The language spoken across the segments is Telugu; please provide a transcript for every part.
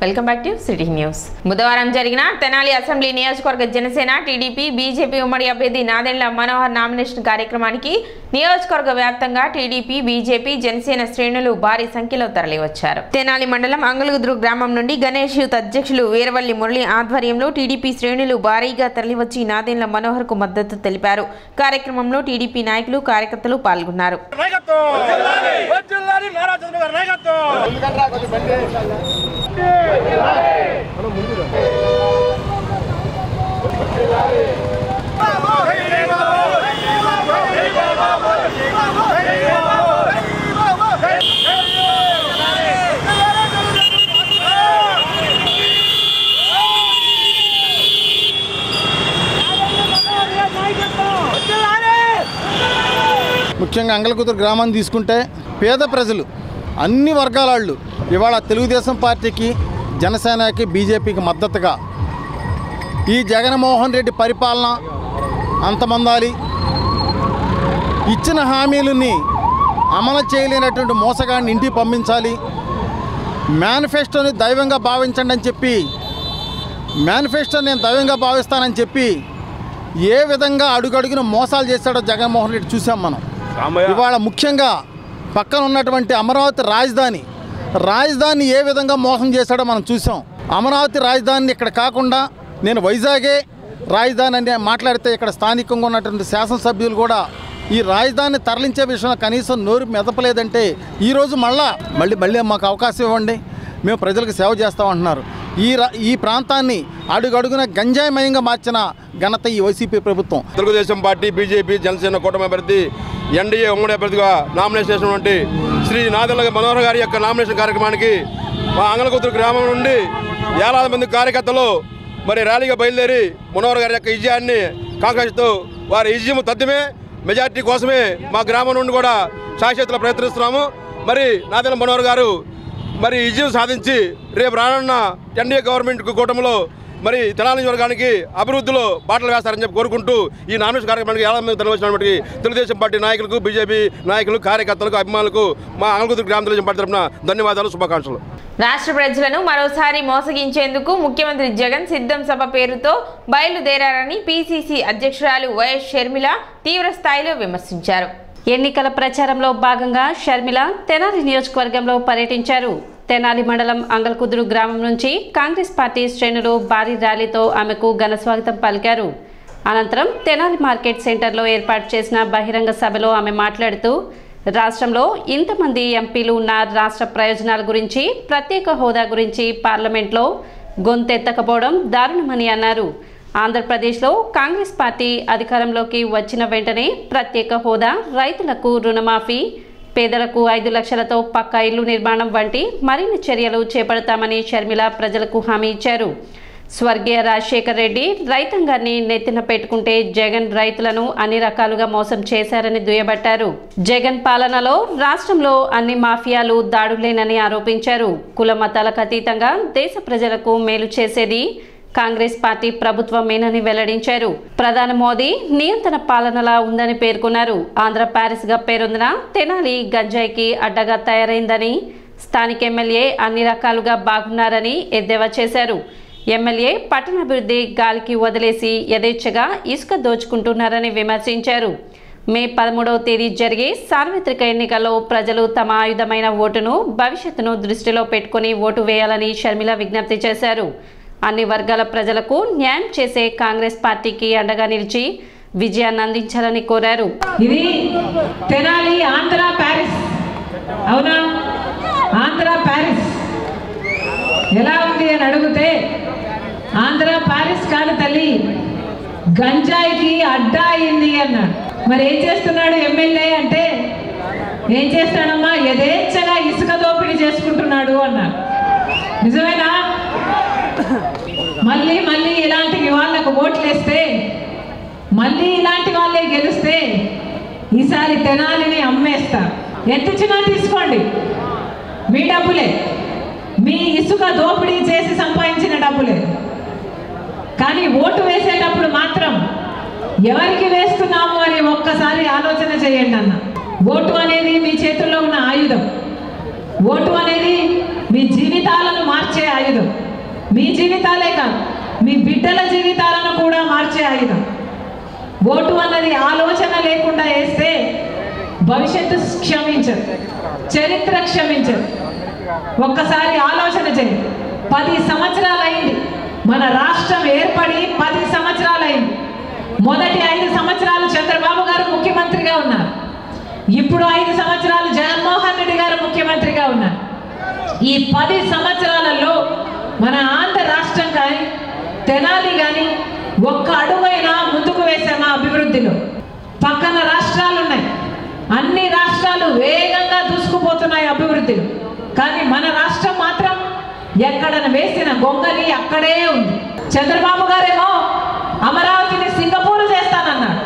Welcome back to city news. బుధవారం జరిగిన తెనాలి అసెంబ్లీ నియోజకవర్గ జనసేన టీడీపీ బీజేపీ ఉమ్మడి అభ్యర్థి నాదెండ్ల మనోహర్ నామినేషన్ కార్యక్రమానికి నియోజకవర్గ వ్యాప్తంగా టీడీపీ బీజేపీ జనసేన శ్రేణులు భారీ సంఖ్యలో తరలివచ్చారు. తెనాలి మండలం అంగళగుదురు గ్రామం నుండి గణేష్ యూత్ అధ్యక్షులు వీరవల్లి మురళి ఆధ్వర్యంలో టీడీపీ శ్రేణులు భారీగా తరలివచ్చి నాదెండ్ల మనోహర్ కు మద్దతు తెలిపారు. కార్యక్రమంలో టీడీపీ నాయకులు కార్యకర్తలు పాల్గొన్నారు. ముఖ్యంగా అంగళగుదురు గ్రామాన్ని తీసుకుంటే పేద ప్రజలు అన్ని వర్గాల వాళ్ళు ఇవాళ తెలుగుదేశం పార్టీకి జనసేనకి బీజేపీకి మద్దతుగా ఈ జగన్మోహన్ రెడ్డి పరిపాలన అంతమందాలి, ఇచ్చిన హామీలని అమలు చేయలేనటువంటి మోసగాడిని ఇంటికి పంపించాలి, మేనిఫెస్టోని దైవంగా భావించండి అని చెప్పి మేనిఫెస్టోని నేను దైవంగా భావిస్తానని చెప్పి ఏ విధంగా అడుగడుగున మోసాలు చేశాడో జగన్మోహన్ రెడ్డి చూసాం మనం. ఇవాళ ముఖ్యంగా పక్కన ఉన్నటువంటి అమరావతి రాజధాని ఏ విధంగా మోసం చేశాడో మనం చూసాం. అమరావతి రాజధానిని ఇక్కడ కాకుండా నేను వైజాగే రాజధాని అని మాట్లాడితే ఇక్కడ స్థానికంగా ఉన్నటువంటి శాసనసభ్యులు కూడా ఈ రాజధానిని తరలించే విషయంలో కనీసం నోరు మెదపలేదంటే ఈరోజు మళ్ళీ మాకు అవకాశం ఇవ్వండి, మేము ప్రజలకు సేవ చేస్తామంటున్నారు. ఈ ప్రాంతాన్ని అడుగడుగున గంజాయిమయంగా మార్చిన ఘనత ఈ వైసీపీ ప్రభుత్వం. తెలుగుదేశం పార్టీ బీజేపీ జనసేన కూటమి అభ్యర్థి ఎన్డీఏ ఉమ్మడి అభ్యర్థిగా నామినేషన్ చేసినటువంటి శ్రీ నాదెండ్ల మనోహర్ గారి యొక్క నామినేషన్ కార్యక్రమానికి మా అంగళగుదురు గ్రామం నుండి వేలాది మంది కార్యకర్తలు ర్యాలీగా బయలుదేరి మనోహర్ గారి యొక్క విజయాన్ని కాంక్షిస్తూ వారి విజయం తథ్యమే మెజార్టీ కోసమే మా గ్రామం నుండి కూడా శాశ్వతలో ప్రయత్నిస్తున్నాము. నాదెండ్ల మనోహర్ గారు విజయం సాధించి రేపు రానున్న ఎన్డీఏ గవర్నమెంట్ కూటమిలో తెనాలి నియోజకవర్గానికి అభివృద్ధిలో బాటలు వేస్తారని చెప్పి కోరుకుంటూ ఈ నామినేషన్ కార్యక్రమానికి ఎలా మంది తరలివచ్చినటువంటి తెలుగుదేశం పార్టీ నాయకులకు, బీజేపీ నాయకులు, కార్యకర్తలకు, అభిమానులకు మా అంగళగుదురు గ్రామ తెలుగుదేశం పార్టీ తరఫున ధన్యవాదాలు, శుభాకాంక్షలు. రాష్ట్ర ప్రజలను మరోసారి మోసగించేందుకు ముఖ్యమంత్రి జగన్ సిద్ధం సభ పేరుతో బయలుదేరారని పీసీసీ అధ్యక్షురాలు వైఎస్ షర్మిల తీవ్ర స్థాయిలో విమర్శించారు. ఎన్నికల ప్రచారంలో భాగంగా షర్మిల తెనాలి నియోజకవర్గంలో పర్యటించారు. తెనాలి మండలం అంగళగుదురు గ్రామం నుంచి కాంగ్రెస్ పార్టీ శ్రేణులు భారీ ర్యాలీతో ఆమెకు ఘన స్వాగతం పలికారు. అనంతరం తెనాలి మార్కెట్ సెంటర్లో ఏర్పాటు చేసిన బహిరంగ సభలో ఆమె మాట్లాడుతూ రాష్ట్రంలో ఇంతమంది ఎంపీలు ఉన్న రాష్ట్ర ప్రయోజనాల గురించి, ప్రత్యేక హోదా గురించి పార్లమెంట్లో గొంతెత్తకపోవడం దారుణమని అన్నారు. ఆంధ్రప్రదేశ్లో కాంగ్రెస్ పార్టీ అధికారంలోకి వచ్చిన వెంటనే ప్రత్యేక హోదా, రైతులకు రుణమాఫీ, పేదలకు 5 లక్షలతో పక్కా ఇల్లు నిర్మాణం వంటి మరిన్ని చర్యలు చేపడతామని షర్మిల ప్రజలకు హామీ ఇచ్చారు. స్వర్గీయ రాజశేఖర్ రెడ్డి రైతాంగాన్ని నెత్తిన పెట్టుకుంటే జగన్ రైతులను అన్ని రకాలుగా మోసం చేశారని దుయ్యబట్టారు. జగన్ పాలనలో రాష్ట్రంలో అన్ని మాఫియాలు దాడులేనని ఆరోపించారు. కుల మతాలకు అతీతంగా దేశ ప్రజలకు మేలు చేసేది కాంగ్రెస్ పార్టీ ప్రభుత్వమేనని వెల్లడించారు. ప్రధాని మోదీ నియంత్రణ పాలనలా ఉందని పేర్కొన్నారు. ఆంధ్ర ప్యారిస్ గా పేరొందిన తెనాలి గంజాయికి అడ్డగా తయారైందని, స్థానిక ఎమ్మెల్యే అన్ని రకాలుగా బాగున్నారని ఎద్దేవా చేశారు. ఎమ్మెల్యే పట్టణాభివృద్ధి గాలికి వదిలేసి యథేచ్ఛగా ఇసుక దోచుకుంటున్నారని విమర్శించారు. మే 13వ తేదీ జరిగే సార్వత్రిక ఎన్నికల్లో ప్రజలు తమ ఆయుధమైన ఓటును, భవిష్యత్తును దృష్టిలో పెట్టుకుని ఓటు వేయాలని షర్మిల విజ్ఞప్తి చేశారు. అన్ని వర్గాల ప్రజలకు న్యాయం చేసే కాంగ్రెస్ పార్టీకి అండగా నిలిచి విజయాన్ని అందించాలని కోరారు. ఇది తెనాలి ఆంధ్ర ప్యారిస్, అవునా? ఆంధ్ర ప్యారిస్ ఎలా ఉంది అని అడిగితే ఆంధ్ర ప్యారిస్ కాదు తల్లి, గంజాయికి అడ్డా అయింది అన్నాడు. మరి ఏం చేస్తున్నాడు ఎమ్మెల్యే అంటే, ఏం చేస్తాడమ్మా, యథేచ్ఛగా ఇసుక దోపిడీ చేసుకుంటున్నాడు అన్నాడు. నిజమేనా? మళ్ళీ ఇలాంటి వాళ్ళకు ఓట్లు వేస్తే, మళ్ళీ ఇలాంటి వాళ్ళే గెలిస్తే ఈసారి తెనాలిని అమ్మేస్తా. ఎంత చిన్న తీసుకోండి, మీ డబ్బులే, మీ ఇసుక దోపిడీ చేసి సంపాదించిన డబ్బులే. కానీ ఓటు వేసేటప్పుడు మాత్రం ఎవరికి వేస్తున్నాము అని ఒక్కసారి ఆలోచన చేయండి అన్న. ఓటు అనేది మీ చేతుల్లో ఉన్న ఆయుధం. ఓటు అనేది మీ జీవితాలను మార్చే ఆయుధం. మీ జీవితాలే కాదు, మీ బిడ్డల జీవితాలను కూడా మార్చే ఆయుధం. ఓటు అన్నది ఆలోచన లేకుండా వేస్తే భవిష్యత్తు క్షమించదు, చరిత్ర క్షమించదు. ఒక్కసారి ఆలోచన చేయండి. 10 సంవత్సరాలైంది మన రాష్ట్రం ఏర్పడి, 10 సంవత్సరాలైంది. మొదటి 5 సంవత్సరాలు చంద్రబాబు గారు ముఖ్యమంత్రిగా ఉన్నారు. ఇప్పుడు 5 సంవత్సరాలు జగన్మోహన్ రెడ్డి గారు ముఖ్యమంత్రిగా ఉన్నారు. ఈ 10 సంవత్సరాలలో మన ఆంధ్ర రాష్ట్రం కానీ తెనాలి కానీ ఒక్క అడుగైనా ముందుకు వేసామా అభివృద్ధిలో? పక్కన రాష్ట్రాలు ఉన్నాయి, అన్ని రాష్ట్రాలు వేగంగా దూసుకుపోతున్నాయి అభివృద్ధిలో. కానీ మన రాష్ట్రం మాత్రం ఎక్కడ వేసిన గొంగలి అక్కడే ఉంది. చంద్రబాబు గారేమో అమరావతిని సింగపూర్ చేస్తానన్నాడు,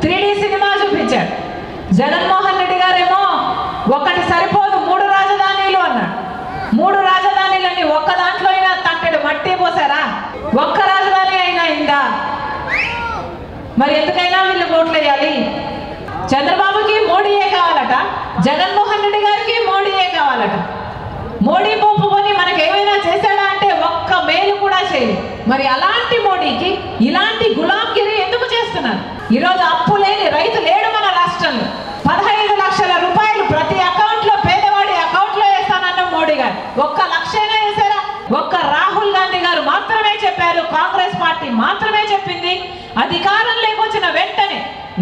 3D సినిమా చూపించాడు. జగన్మోహన్ రెడ్డి గారేమో ఒకటి సరిపోదు 3 రాజధానులు అన్నాడు. 3 రాజధానులన్నీ ఒక్క దాంట్లో అయినా తట్టెడు మట్టి పోసారా? ఒక్క రాజధాని అయినా అయిందా? మరి ఎందుకైనా వీళ్ళు ఓట్లు వేయాలి? చంద్రబాబుకి మోడీయే కావాలట, జగన్మోహన్ రెడ్డి గారికి మోడీయే కావాలట. మోడీ పోపుకొని మనకు ఏమైనా చేశాడా అంటే ఒక్క మేలు కూడా చేయలేదు. మరి అలాంటి మోడీకి ఇలాంటి గులాంగిరి ఎందుకు చేస్తున్నారు? ఈరోజు అప్పు లేని రైతు లేడు మన రాష్ట్రంలో. 15 లక్షల రూపాయలు ప్రతి అకౌంట్లో, పేదవాడి అకౌంట్లో వేస్తానన్న మోడీ గారు ఒక్క లక్షైనా వేసారా? ఒక్క రాహుల్ గాంధీ గారు మాత్రమే చెప్పారు, కాంగ్రెస్ పార్టీ మాత్రమే చెప్పింది. అధికారంలోకి వచ్చిన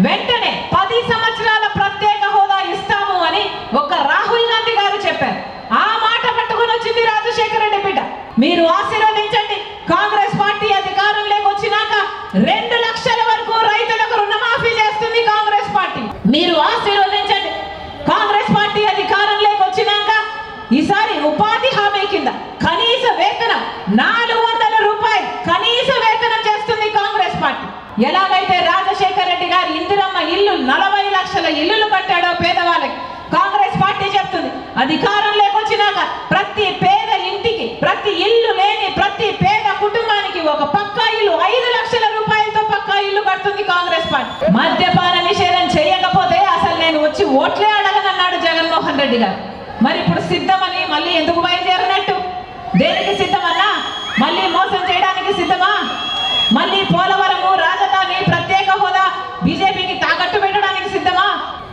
వెంటనే 10 సంవత్సరాల ప్రత్యేక హోదా ఇస్తాము అని ఒక్క రాహుల్ గాంధీ గారు చెప్పారు. ఆ మాట పట్టుకుని వచ్చింది రాజశేఖర రెడ్డి బిడ్డ. మీరు ఆశీర్వదించండి. కాంగ్రెస్ పార్టీ అధికారంలోకి వచ్చినాక 2 లక్షల వరకు రైతులకు రుణమాఫీ చేస్తుంది కాంగ్రెస్ పార్టీ. మీరు ఆశీర్వదించండి. కాంగ్రెస్ పార్టీ అధికారంలోకి వచ్చినాక ఈసారి ఉపాధి హామీ కింద కనీస వేతనం 400 రూపాయలు కనీస వేతనం చేస్తుంది కాంగ్రెస్ పార్టీ. ఎలాగైతే రాజశేఖర రెడ్డి గారు ఇందిరమ్మ ఇల్లు 40 లక్షల ఇల్లులు కట్టాడో పేదవాళ్ళకి, కాంగ్రెస్ పార్టీ చెప్తుంది అధికారంలోకి వచ్చినాక ప్రతి పేద ఇంటికి, ప్రతి ఇల్లు లేని ప్రతి పేద కుటుంబానికి ఒక పక్కా ఇల్లు 5 లక్షల రూపాయలతో పక్కా ఇల్లు కడుతుంది కాంగ్రెస్ పార్టీ. మద్యపాన నిషేధం చేయకపోతే అసలు నేను వచ్చి ఓట్లే అడగనన్నాడు జగన్మోహన్ రెడ్డి గారు. మరి ఇప్పుడు సిద్ధమని మళ్ళీ ఎందుకు బయలుదేరినట్టు? దేనికి సిద్ధమన్నా? మళ్ళీ మోసం చేయడానికి సిద్ధమా? మళ్ళీ పోలవరము, రాజధాని, ప్రత్యేక హోదా బీజేపీకి తాకట్టు పెట్టడానికి సిద్ధమా?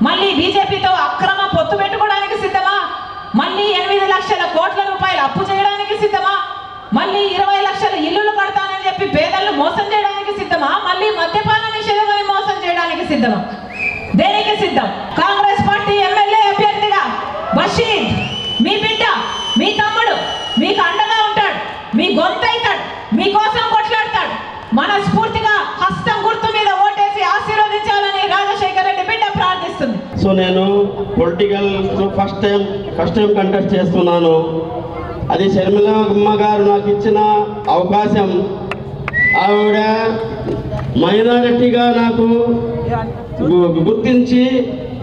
మళ్ళీ బీజేపీతో అక్రమ పొత్తు పెట్టుకోవడానికి సిద్ధమా? మళ్ళీ 8 లక్షల కోట్ల రూపాయలు అప్పు చేయడానికి సిద్ధమా? మళ్ళీ 20 లక్షల ఇల్లులు కడతానని చెప్పి పేదలను మోసం చేయడానికి సిద్ధమా? మళ్ళీ మద్యపాన నిషేధమని మోసం చేయడానికి సిద్ధమా? దేనికి సిద్ధం? కాంగ్రెస్ పార్టీ ఎమ్మెల్యే అభ్యర్థిగా బషీర్, మీ బిడ్డ, మీ తమ్ముడు మీకు అండగా ఉంటాడు, మీ గొంతైతాడు, మీకోసం కొట్లాడతాడు. మనస్ఫూర్తిగా హస్తం గుర్తు మీద ఓటేసి ఆశీర్వదించాలని రాజశేఖర రెడ్డి బిడ్డ ప్రార్థిస్తుంది. సో నేను పొలిటికల్ ఫస్ట్ టైం కంటెస్ట్ చేస్తున్నాను. అది షర్మిలమ్మ గారు నాకు ఇచ్చిన అవకాశం. ఆవిడ మైనారిటీగా నాకు గుర్తించి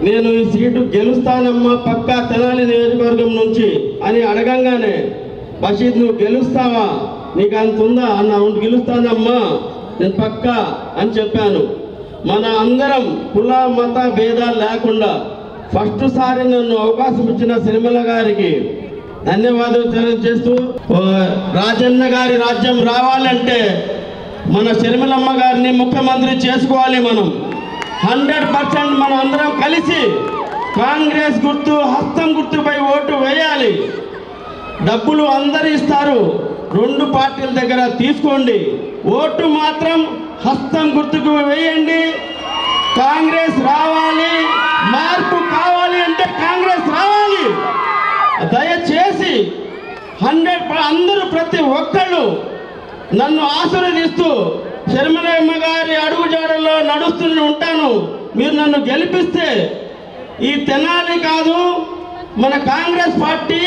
నేను ఈ సీటు గెలుస్తానమ్మా పక్కా తెనాలి నియోజకవర్గం నుంచి అని అడగంగానే, బషీద్ నువ్వు గెలుస్తావా, నీకు అంత ఉందా అన్న, గెలుస్తానమ్మా నేను పక్కా అని చెప్పాను. మన అందరం కుల మత భేదాలు లేకుండా ఫస్ట్ సారి నన్ను అవకాశం ఇచ్చిన షర్మిల గారికి ధన్యవాదాలు తెలియజేస్తూ, రాజన్న గారి రాజ్యం రావాలంటే మన షర్మిలమ్మ గారిని ముఖ్యమంత్రి చేసుకోవాలి. మనం 100% మనం అందరం కలిసి కాంగ్రెస్ గుర్తు, హస్తం గుర్తుపై ఓటు వేయాలి. డబ్బులు అందరు ఇస్తారు, 2 పార్టీల దగ్గర తీసుకోండి. ఓటు మాత్రం హస్తం గుర్తుకు వేయండి. కాంగ్రెస్ రావాలి, మార్పు కావాలి అంటే కాంగ్రెస్ రావాలి. దయచేసి 100 అందరూ ప్రతి ఒక్కళ్ళు నన్ను ఆశీర్వదిస్తూ షర్మిలమ్మ గారి అడుగుజాడల్లో నడుస్తూ ఉంటాను. మీరు నన్ను గెలిపిస్తే ఈ తెనాలి కాదు, మన కాంగ్రెస్ పార్టీ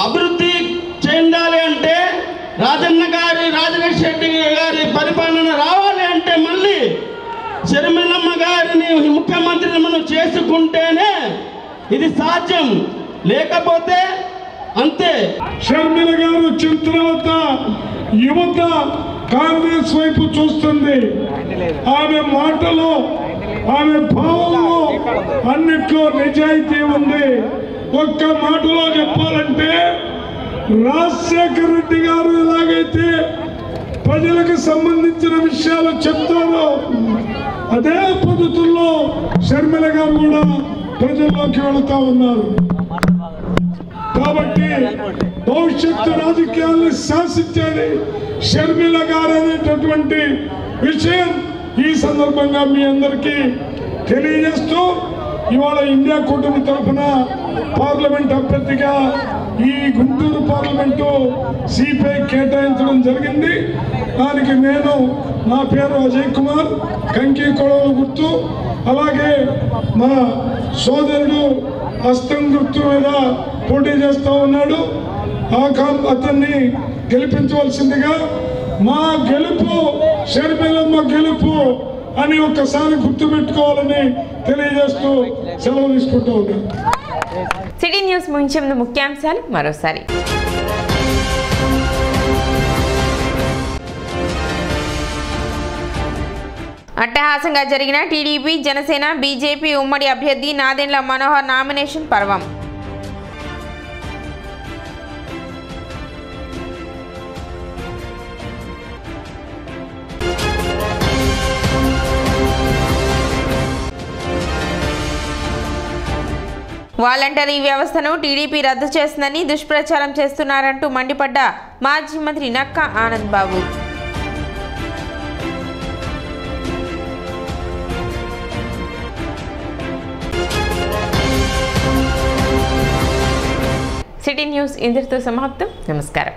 అభివృద్ధి చెందాలి అంటే, రాజన్న గారి, రాజశేఖర రెడ్డి గారి పరిపాలన రావాలి అంటే మళ్ళీ షర్మిలమ్మ గారిని ముఖ్యమంత్రిని మనం చేసుకుంటేనే ఇది సాధ్యం. లేకపోతే అంతే. షర్మిల గారు వచ్చిన తర్వాత యువత కాంగ్రెస్ వైపు చూస్తుంది. ఆమె మాటలో, ఆమె భావంలో అన్నిట్లో నిజాయితీ ఉంది. ఒక్క మాటలో చెప్పాలంటే రాజశేఖర రెడ్డి గారు ఎలాగైతే ప్రజలకు సంబంధించిన విషయాలు చెప్తారో అదే పద్ధతుల్లో షర్మిల గారు కూడా ప్రజల్లోకి వెళుతూ ఉన్నారు. కాబట్టి భవిష్యత్తు రాజకీయాలను శాసించేది షర్మిల గారు అనేటటువంటి విషయం ఈ సందర్భంగా మీ అందరికీ తెలియజేస్తూ ఇవాళ ఇండియా కూటమి తరఫున పార్లమెంట్ అభ్యర్థిగా ఈ గుంటూరు పార్లమెంటు సిపిఐ కేటాయించడం జరిగింది. దానికి నేను నా పేరు అజయ్ కుమార్, కంకి కొడవలు గుర్తు, అలాగే మా సోదరుడు హస్తం గుర్తు మీద పోటీ చేస్తూ ఉన్నాడు. అతన్ని గెలిపించవలసిందిగా, మా గెలుపు షర్మిలమ్మ గెలుపు అని ఒక్కసారి గుర్తుపెట్టుకోవాలని తెలియజేస్తూ సెలవు తీసుకుంటూ ఉన్నాను. సిటీ న్యూస్ ముగించే ముందు ముఖ్యాంశాలు మరోసారి. అట్టహాసంగా జరిగిన టీడీపీ జనసేన బీజేపీ ఉమ్మడి అభ్యర్థి నాదెండ్ల మనోహర్ నామినేషన్ పర్వం. వాలంటరీ వ్యవస్థను టీడీపీ రద్దు చేస్తుందని దుష్ప్రచారం చేస్తున్నారంటూ మండిపడ్డ మాజీ మంత్రి నక్కా ఆనంద్ బాబు. సిటీ న్యూస్ ఇంతటితో సమాప్తం. నమస్కారం.